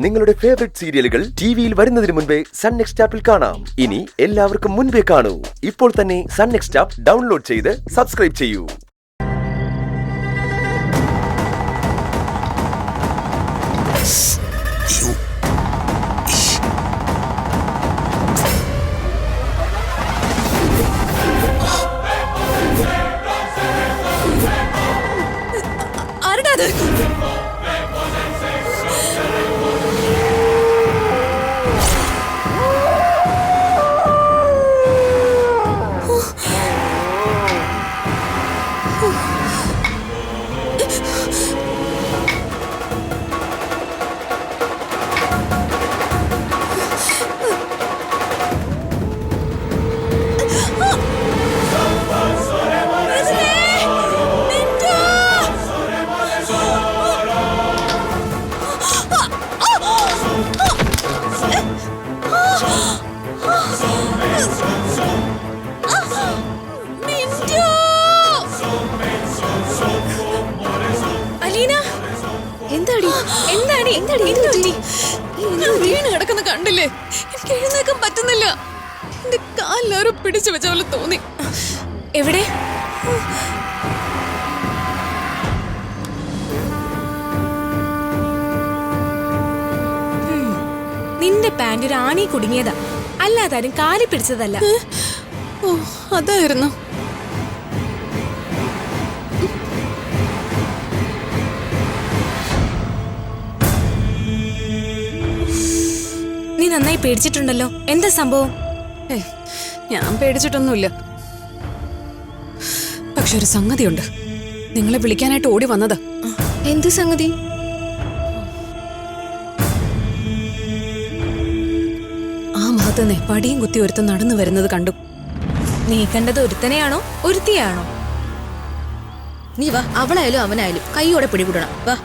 നിങ്ങളുടെ ഫേവറേറ്റ് സീരിയലുകൾ ടിവിയിൽ വരുന്നതിന് മുൻപേ സൺ നെക്സ്റ്റ് ആപ്പിൽ കാണാം. ഇനി എല്ലാവർക്കും മുൻപേ കാണൂ. ഇപ്പോൾ തന്നെ സൺ നെക്സ്റ്റ് ആപ്പ് ഡൗൺലോഡ് ചെയ്ത് സബ്സ്ക്രൈബ് ചെയ്യൂ. വീണ് കിടക്കുന്ന കണ്ടില്ലേ? എനിക്ക് എഴുന്നേക്കാൻ പറ്റുന്നില്ല. എന്റെ കാലിലാരും പിടിച്ചു വെച്ച പോലെ തോന്നി. എവിടെ? നിന്റെ പാന്റ് ഒരു ആണി കുടുങ്ങിയതാ, അല്ലാതാരും കാലി പിടിച്ചതല്ല. ഓ, അതായിരുന്നു. നീ നന്നായി പേടിച്ചിട്ടുണ്ടല്ലോ. എന്താ സംഭവം? ഞാൻ പേടിച്ചിട്ടൊന്നുമില്ല. പക്ഷെ ഒരു സംഗതിയുണ്ട്. നിങ്ങളെ വിളിക്കാനായിട്ട് ഓടി വന്നതാ. എന്ത് സംഗതി? ആ ഭാഗത്തുനിന്ന് പടിയും കുത്തി ഒരുത്തൻ നടന്നു വരുന്നത് കണ്ടു. നീ കണ്ടത് ഒരുത്തനെയാണോ ഒരുത്തിയാണോ? നീ വാ, അവളായാലും അവനായാലും കൈയോടെ പിടികൂടണം. വാ.